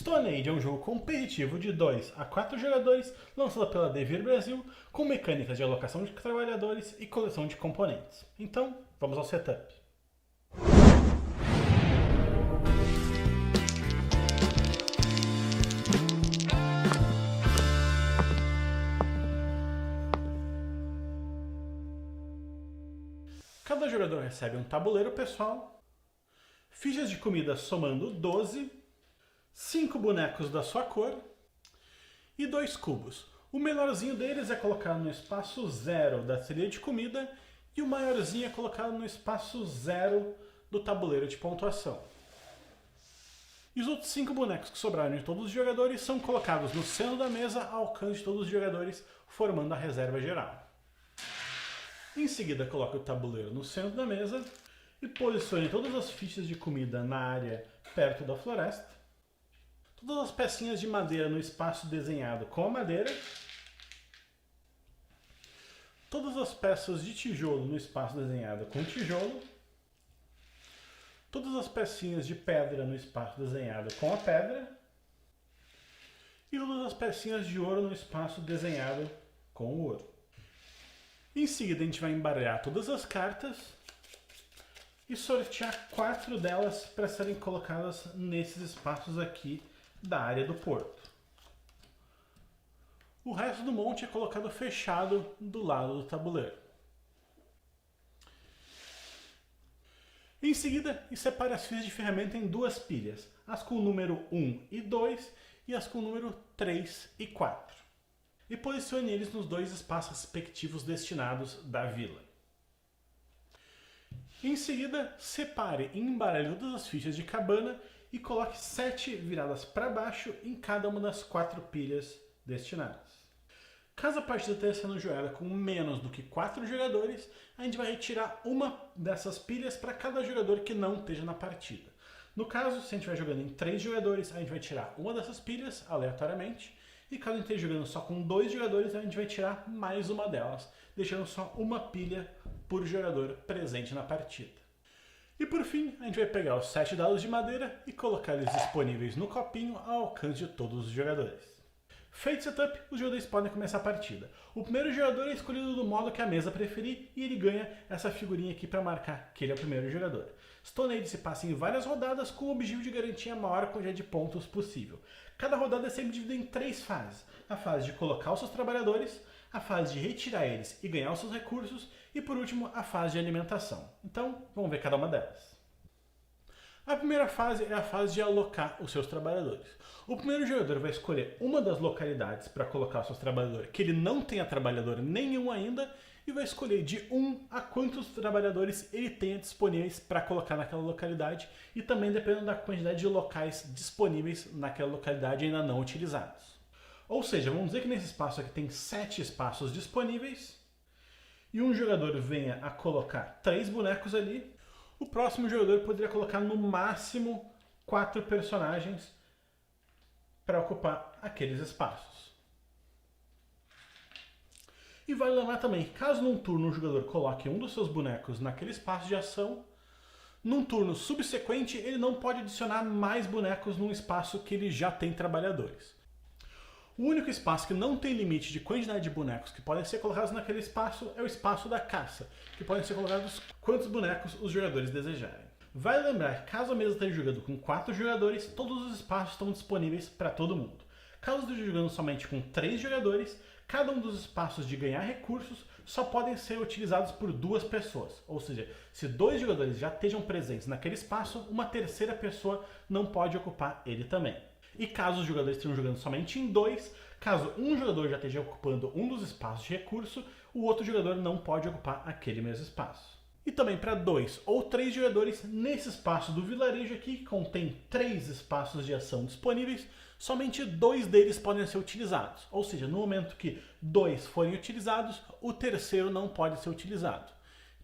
Stone Age é um jogo competitivo de 2 a 4 jogadores, lançado pela Devir Brasil, com mecânicas de alocação de trabalhadores e coleção de componentes. Então, vamos ao setup. Cada jogador recebe um tabuleiro pessoal, fichas de comida somando 12, 5 bonecos da sua cor e 2 cubos. O menorzinho deles é colocado no espaço 0 da trilha de comida e o maiorzinho é colocado no espaço 0 do tabuleiro de pontuação. E os outros 5 bonecos que sobraram de todos os jogadores são colocados no centro da mesa ao alcance de todos os jogadores, formando a reserva geral. Em seguida, coloque o tabuleiro no centro da mesa e posicione todas as fichas de comida na área perto da floresta, todas as pecinhas de madeira no espaço desenhado com a madeira, todas as peças de tijolo no espaço desenhado com tijolo, todas as pecinhas de pedra no espaço desenhado com a pedra e todas as pecinhas de ouro no espaço desenhado com o ouro. Em seguida, a gente vai embaralhar todas as cartas e sortear 4 delas para serem colocadas nesses espaços aqui da área do porto. O resto do monte é colocado fechado do lado do tabuleiro. Em seguida, separe as fichas de ferramenta em 2 pilhas, as com o número 1 e 2 e as com o número 3 e 4. E posicione eles nos 2 espaços respectivos destinados da vila. Em seguida, separe e embaralhe todas as fichas de cabana e coloque 7 viradas para baixo em cada uma das 4 pilhas destinadas. Caso a partida esteja sendo jogada com menos do que 4 jogadores, a gente vai retirar uma dessas pilhas para cada jogador que não esteja na partida. No caso, se a gente vai jogando em 3 jogadores, a gente vai tirar uma dessas pilhas aleatoriamente. E caso a gente esteja jogando só com 2 jogadores, a gente vai tirar mais uma delas, deixando só uma pilha por jogador presente na partida. E por fim, a gente vai pegar os 7 dados de madeira e colocar eles disponíveis no copinho ao alcance de todos os jogadores. Feito o setup, os jogadores podem começar a partida. O primeiro jogador é escolhido do modo que a mesa preferir e ele ganha essa figurinha aqui para marcar que ele é o primeiro jogador. Stone Age se passa em várias rodadas com o objetivo de garantir a maior quantidade de pontos possível. Cada rodada é sempre dividida em 3 fases. A fase de colocar os seus trabalhadores, a fase de retirar eles e ganhar os seus recursos e por último a fase de alimentação. Então vamos ver cada uma delas. A primeira fase é a fase de alocar os seus trabalhadores. O primeiro jogador vai escolher uma das localidades para colocar os seus trabalhadores que ele não tenha trabalhador nenhum ainda e vai escolher de 1 a quantos trabalhadores ele tenha disponíveis para colocar naquela localidade e também dependendo da quantidade de locais disponíveis naquela localidade ainda não utilizados. Ou seja, vamos dizer que nesse espaço aqui tem 7 espaços disponíveis e um jogador venha a colocar 3 bonecos ali. O próximo jogador poderia colocar no máximo 4 personagens para ocupar aqueles espaços. E vale lembrar também, caso num turno o jogador coloque um dos seus bonecos naquele espaço de ação, num turno subsequente ele não pode adicionar mais bonecos num espaço que ele já tem trabalhadores. O único espaço que não tem limite de quantidade de bonecos que podem ser colocados naquele espaço é o espaço da caça, que podem ser colocados quantos bonecos os jogadores desejarem. Vale lembrar que caso a mesa esteja jogando com 4 jogadores, todos os espaços estão disponíveis para todo mundo. Caso esteja jogando somente com 3 jogadores, cada um dos espaços de ganhar recursos só podem ser utilizados por 2 pessoas. Ou seja, se 2 jogadores já estejam presentes naquele espaço, uma terceira pessoa não pode ocupar ele também. E caso os jogadores estejam jogando somente em 2, caso um jogador já esteja ocupando um dos espaços de recurso, o outro jogador não pode ocupar aquele mesmo espaço. E também para 2 ou 3 jogadores, nesse espaço do vilarejo aqui, que contém 3 espaços de ação disponíveis, somente 2 deles podem ser utilizados. Ou seja, no momento que 2 forem utilizados, o terceiro não pode ser utilizado.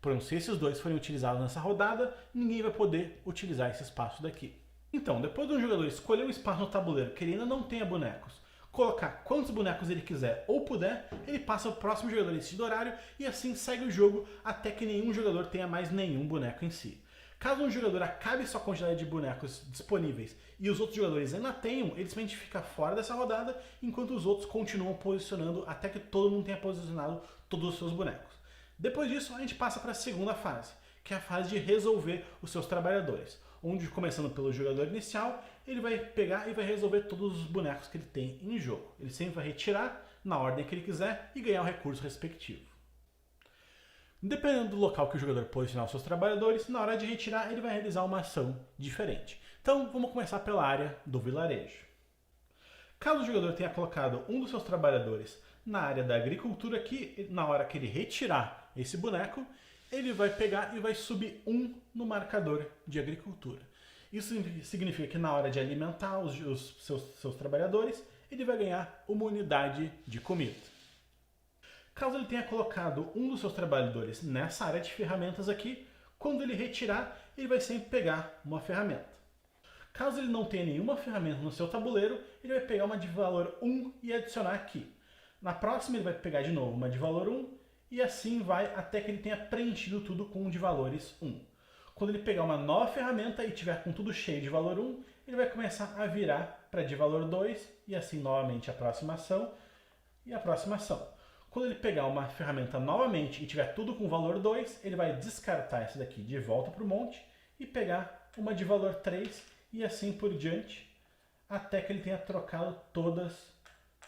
Portanto, se esses 2 forem utilizados nessa rodada, ninguém vai poder utilizar esse espaço daqui. Então, depois de um jogador escolher um espaço no tabuleiro que ele ainda não tenha bonecos, colocar quantos bonecos ele quiser ou puder, ele passa ao próximo jogador em si do horário e assim segue o jogo até que nenhum jogador tenha mais nenhum boneco em si. Caso um jogador acabe sua quantidade de bonecos disponíveis e os outros jogadores ainda tenham, ele simplesmente fica fora dessa rodada, enquanto os outros continuam posicionando até que todo mundo tenha posicionado todos os seus bonecos. Depois disso, a gente passa para a segunda fase, que é a fase de resolver os seus trabalhadores, onde, começando pelo jogador inicial, ele vai pegar e vai resolver todos os bonecos que ele tem em jogo. Ele sempre vai retirar na ordem que ele quiser e ganhar o recurso respectivo. Dependendo do local que o jogador posicionar os seus trabalhadores, na hora de retirar ele vai realizar uma ação diferente. Então vamos começar pela área do vilarejo. Caso o jogador tenha colocado um dos seus trabalhadores na área da agricultura aqui, na hora que ele retirar esse boneco, ele vai pegar e vai subir 1 no marcador de agricultura. Isso significa que na hora de alimentar os seus trabalhadores, ele vai ganhar uma unidade de comida. Caso ele tenha colocado um dos seus trabalhadores nessa área de ferramentas aqui, quando ele retirar, ele vai sempre pegar uma ferramenta. Caso ele não tenha nenhuma ferramenta no seu tabuleiro, ele vai pegar uma de valor 1 e adicionar aqui. Na próxima ele vai pegar de novo uma de valor 1 e assim vai até que ele tenha preenchido tudo com de valores 1. Quando ele pegar uma nova ferramenta e tiver com tudo cheio de valor 1, ele vai começar a virar para de valor 2 e assim novamente a próxima ação e a próxima ação. Quando ele pegar uma ferramenta novamente e tiver tudo com valor 2, ele vai descartar essa daqui de volta para o monte e pegar uma de valor 3 e assim por diante, até que ele tenha trocado todas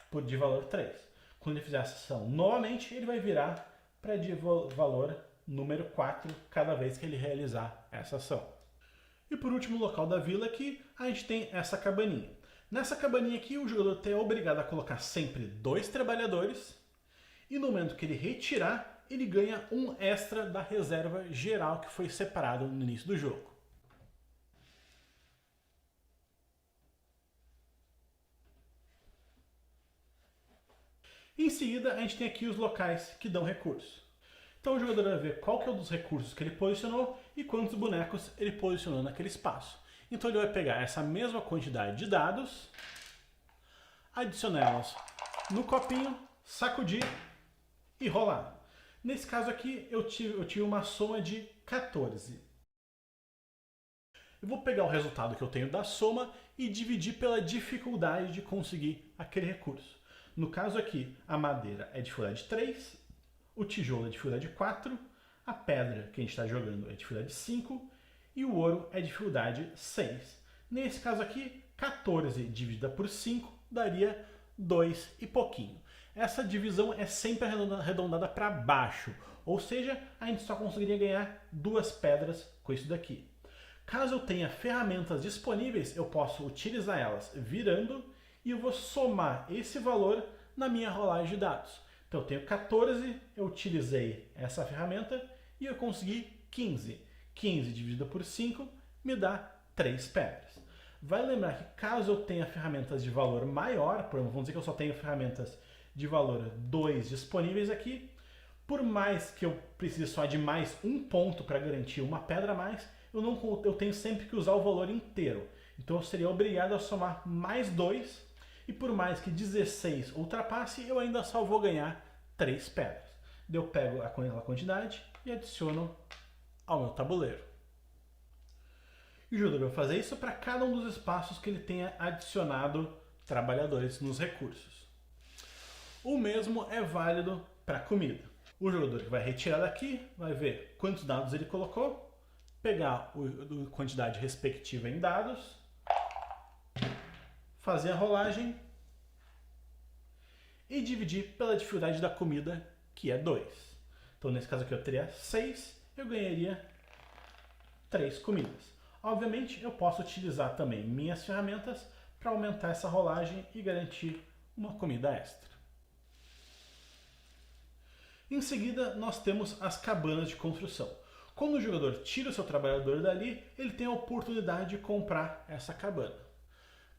por de valor 3. Quando ele fizer essa ação novamente, ele vai virar para de valor número 4 cada vez que ele realizar essa ação. E por último, no local da vila aqui, a gente tem essa cabaninha. Nessa cabaninha aqui, o jogador é obrigado a colocar sempre 2 trabalhadores e no momento que ele retirar, ele ganha um extra da reserva geral que foi separado no início do jogo. Em seguida, a gente tem aqui os locais que dão recursos. Então o jogador vai ver qual que é um dos recursos que ele posicionou e quantos bonecos ele posicionou naquele espaço. Então ele vai pegar essa mesma quantidade de dados, adicioná-los no copinho, sacudir e rolar. Nesse caso aqui eu tive uma soma de 14. Eu vou pegar o resultado que eu tenho da soma e dividir pela dificuldade de conseguir aquele recurso. No caso aqui, a madeira é de dificuldade 3, o tijolo é de dificuldade 4, a pedra que a gente está jogando é de dificuldade 5 e o ouro é de dificuldade 6. Nesse caso aqui, 14 dividida por 5 daria 2 e pouquinho. Essa divisão é sempre arredondada para baixo, ou seja, a gente só conseguiria ganhar 2 pedras com isso daqui. Caso eu tenha ferramentas disponíveis, eu posso utilizar elas virando e eu vou somar esse valor na minha rolagem de dados. Então eu tenho 14, eu utilizei essa ferramenta e eu consegui 15. 15 dividido por 5 me dá 3 pedras. Vale lembrar que caso eu tenha ferramentas de valor maior, por exemplo, vamos dizer que eu só tenho ferramentas de valor 2 disponíveis aqui, por mais que eu precise só de mais um ponto para garantir uma pedra a mais, eu tenho sempre que usar o valor inteiro. Então eu seria obrigado a somar mais 2 e por mais que 16 ultrapasse, eu ainda só vou ganhar 3 pedras. Daí eu pego aquela quantidade e adiciono ao meu tabuleiro. E o jogador vai fazer isso para cada um dos espaços que ele tenha adicionado trabalhadores nos recursos. O mesmo é válido para a comida. O jogador que vai retirar daqui vai ver quantos dados ele colocou, pegar a quantidade respectiva em dados, fazer a rolagem e dividir pela dificuldade da comida, que é 2. Então, nesse caso aqui eu teria 6, eu ganharia 3 comidas. Obviamente, eu posso utilizar também minhas ferramentas para aumentar essa rolagem e garantir uma comida extra. Em seguida, nós temos as cabanas de construção. Quando o jogador tira o seu trabalhador dali, ele tem a oportunidade de comprar essa cabana.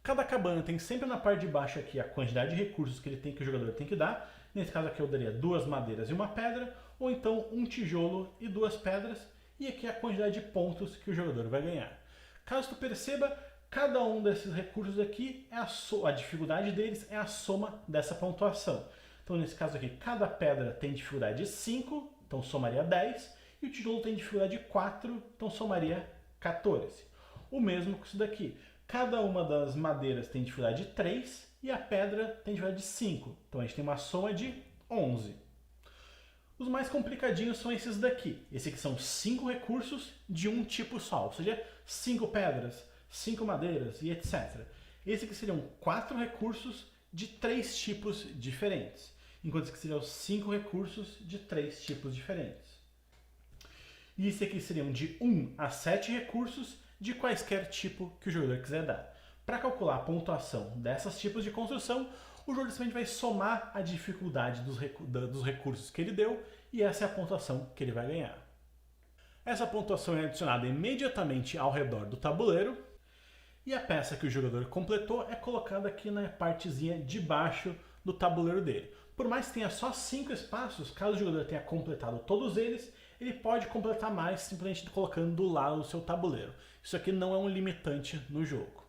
Cada cabana tem sempre na parte de baixo aqui a quantidade de recursos que o jogador tem que dar. Nesse caso aqui eu daria 2 madeiras e uma pedra, ou então um tijolo e 2 pedras, e aqui a quantidade de pontos que o jogador vai ganhar. Caso tu perceba, cada um desses recursos aqui, a dificuldade deles é a soma dessa pontuação. Então nesse caso aqui, cada pedra tem dificuldade 5, então somaria 10, e o tijolo tem dificuldade 4, então somaria 14. O mesmo com isso daqui. Cada uma das madeiras tem dificuldade de 3 e a pedra tem dificuldade de 5. Então a gente tem uma soma de 11. Os mais complicadinhos são esses daqui. Esses aqui são 5 recursos de um tipo só, ou seja, 5 pedras, 5 madeiras e etc. Esse aqui seriam 4 recursos de 3 tipos diferentes, enquanto esse aqui seriam 5 recursos de 3 tipos diferentes. E esse aqui seriam de 1 a 7 recursos de quaisquer tipo que o jogador quiser dar. Para calcular a pontuação desses tipos de construção, o jogador simplesmente vai somar a dificuldade dos recursos que ele deu e essa é a pontuação que ele vai ganhar. Essa pontuação é adicionada imediatamente ao redor do tabuleiro e a peça que o jogador completou é colocada aqui na partezinha de baixo do tabuleiro dele. Por mais que tenha só 5 espaços, caso o jogador tenha completado todos eles, ele pode completar mais simplesmente colocando do lado do seu tabuleiro. Isso aqui não é um limitante no jogo.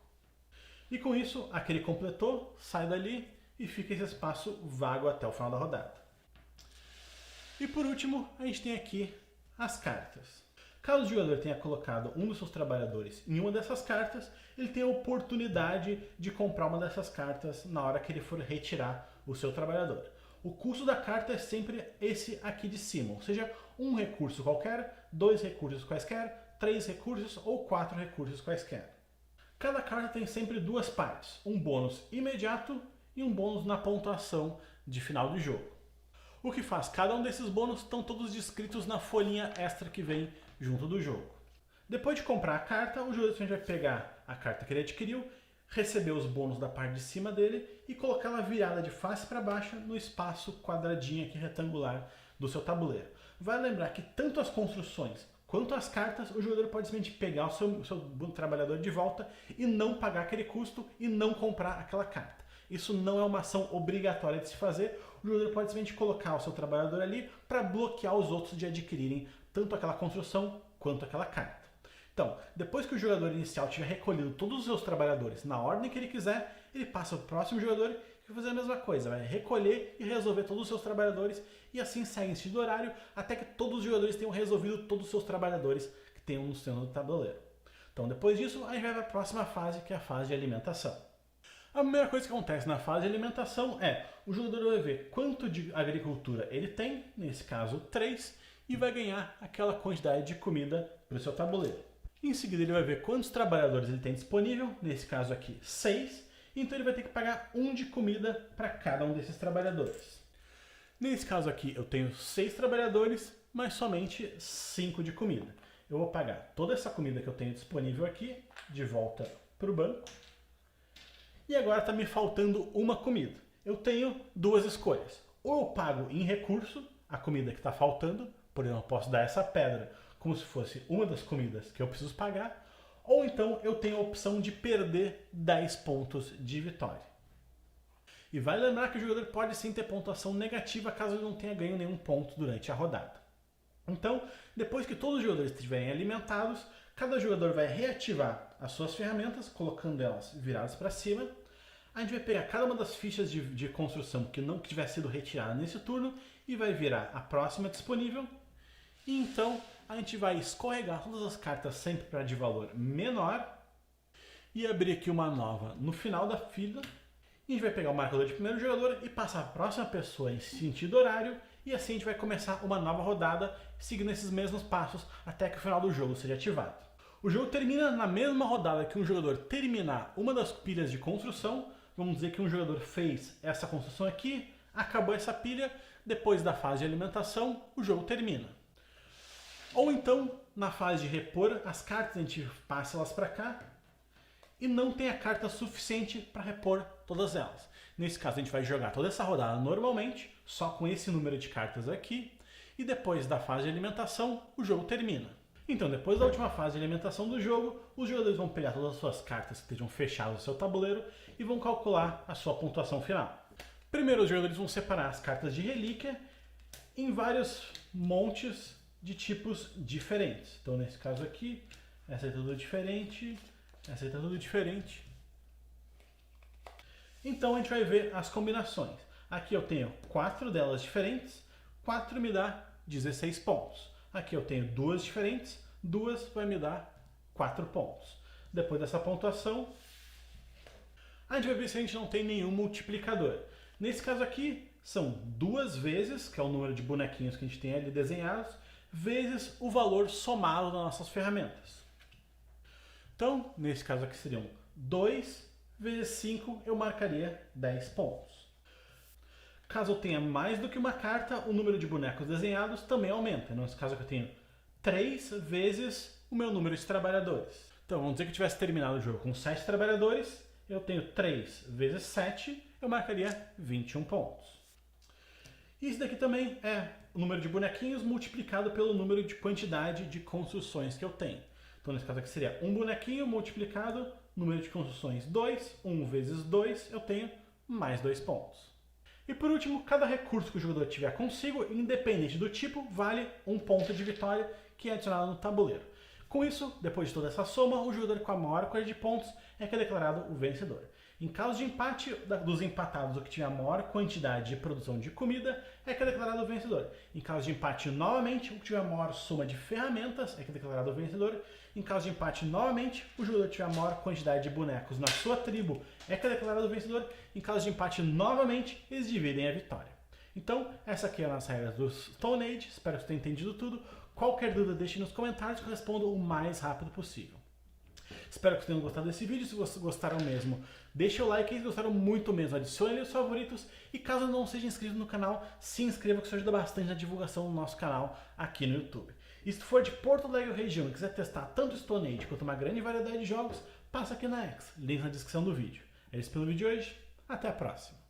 E com isso, aquele completou, sai dali e fica esse espaço vago até o final da rodada. E por último, a gente tem aqui as cartas. Caso o jogador tenha colocado um dos seus trabalhadores em uma dessas cartas, ele tem a oportunidade de comprar uma dessas cartas na hora que ele for retirar o seu trabalhador. O custo da carta é sempre esse aqui de cima, ou seja, um recurso qualquer, 2 recursos quaisquer, 3 recursos ou 4 recursos quaisquer. Cada carta tem sempre duas partes, um bônus imediato e um bônus na pontuação de final do jogo. O que faz cada um desses bônus estão todos descritos na folhinha extra que vem junto do jogo. Depois de comprar a carta, o jogador vai pegar a carta que ele adquiriu, receber os bônus da parte de cima dele e colocar ela virada de face para baixo no espaço quadradinho aqui retangular do seu tabuleiro. Vai lembrar que tanto as construções quanto as cartas, o jogador pode simplesmente pegar o seu trabalhador de volta e não pagar aquele custo e não comprar aquela carta. Isso não é uma ação obrigatória de se fazer, o jogador pode simplesmente colocar o seu trabalhador ali para bloquear os outros de adquirirem tanto aquela construção quanto aquela carta. Então, depois que o jogador inicial tiver recolhido todos os seus trabalhadores na ordem que ele quiser, ele passa para o próximo jogador e vai fazer a mesma coisa, vai recolher e resolver todos os seus trabalhadores e assim segue em sentido horário até que todos os jogadores tenham resolvido todos os seus trabalhadores que tenham no centro do tabuleiro. Então, depois disso, a gente vai para a próxima fase, que é a fase de alimentação. A primeira coisa que acontece na fase de alimentação é o jogador vai ver quanto de agricultura ele tem, nesse caso 3, e vai ganhar aquela quantidade de comida para o seu tabuleiro. Em seguida ele vai ver quantos trabalhadores ele tem disponível, nesse caso aqui 6, então ele vai ter que pagar 1 de comida para cada um desses trabalhadores. Nesse caso aqui eu tenho 6 trabalhadores, mas somente 5 de comida. Eu vou pagar toda essa comida que eu tenho disponível aqui, de volta para o banco. E agora está me faltando uma comida. Eu tenho duas escolhas. Ou eu pago em recurso a comida que está faltando, por exemplo, eu posso dar essa pedra como se fosse uma das comidas que eu preciso pagar, ou então eu tenho a opção de perder 10 pontos de vitória. E vale lembrar que o jogador pode sim ter pontuação negativa caso ele não tenha ganho nenhum ponto durante a rodada. Então, depois que todos os jogadores estiverem alimentados, cada jogador vai reativar as suas ferramentas, colocando elas viradas para cima. A gente vai pegar cada uma das fichas de construção que não tiver sido retirada nesse turno e vai virar a próxima disponível. E então a gente vai escorregar todas as cartas sempre para de valor menor e abrir aqui uma nova no final da fila. E a gente vai pegar o marcador de primeiro jogador e passar a próxima pessoa em sentido horário. E assim a gente vai começar uma nova rodada seguindo esses mesmos passos até que o final do jogo seja ativado. O jogo termina na mesma rodada que um jogador terminar uma das pilhas de construção. Vamos dizer que um jogador fez essa construção aqui, acabou essa pilha, depois da fase de alimentação, o jogo termina. Ou então, na fase de repor as cartas, a gente passa elas para cá e não tem a carta suficiente para repor todas elas. Nesse caso, a gente vai jogar toda essa rodada normalmente, só com esse número de cartas aqui, e depois da fase de alimentação, o jogo termina. Então, depois da última fase de alimentação do jogo, os jogadores vão pegar todas as suas cartas que estejam fechadas no seu tabuleiro e vão calcular a sua pontuação final. Primeiro, os jogadores vão separar as cartas de relíquia em vários montes de tipos diferentes. Então, nesse caso aqui, essa é tudo diferente, essa é tudo diferente. Então, a gente vai ver as combinações. Aqui eu tenho 4 delas diferentes, 4 me dá 16 pontos. Aqui eu tenho 2 diferentes, 2 vai me dar 4 pontos. Depois dessa pontuação, a gente vai ver se a gente não tem nenhum multiplicador. Nesse caso aqui, são 2 vezes, que é o número de bonequinhos que a gente tem ali desenhados, vezes o valor somado das nossas ferramentas. Então, nesse caso aqui seriam 2 vezes 5, eu marcaria 10 pontos. Caso eu tenha mais do que uma carta, o número de bonecos desenhados também aumenta. Nesse caso aqui eu tenho 3 vezes o meu número de trabalhadores. Então, vamos dizer que eu tivesse terminado o jogo com 7 trabalhadores, eu tenho 3 vezes 7, eu marcaria 21 pontos. Isso daqui também é o número de bonequinhos multiplicado pelo número de quantidade de construções que eu tenho. Então, nesse caso aqui seria um bonequinho multiplicado, número de construções 2, 1 vezes 2, eu tenho mais 2 pontos. E por último, cada recurso que o jogador tiver consigo, independente do tipo, vale 1 ponto de vitória, que é adicionado no tabuleiro. Com isso, depois de toda essa soma, o jogador com a maior quantidade de pontos é que é declarado o vencedor. Em caso de empate, dos empatados, o que tiver a maior quantidade de produção de comida é que é declarado o vencedor. Em caso de empate, novamente, o que tiver a maior soma de ferramentas é que é declarado o vencedor. Em caso de empate, novamente, o jogador tiver a maior quantidade de bonecos na sua tribo é que é declarado o vencedor. Em caso de empate, novamente, eles dividem a vitória. Então, essa aqui é a nossa regra do Stone Age. Espero que você tenha entendido tudo. Qualquer dúvida, deixe nos comentários que eu respondo o mais rápido possível. Espero que vocês tenham gostado desse vídeo. Se vocês gostaram mesmo, deixe o like. Se gostaram muito mesmo, adicione os favoritos. E caso não seja inscrito no canal, se inscreva, que isso ajuda bastante na divulgação do nosso canal aqui no YouTube. E se for de Porto Alegre região e quiser testar tanto Stone Age quanto uma grande variedade de jogos, passa aqui na X, link na descrição do vídeo. É isso pelo vídeo de hoje, até a próxima.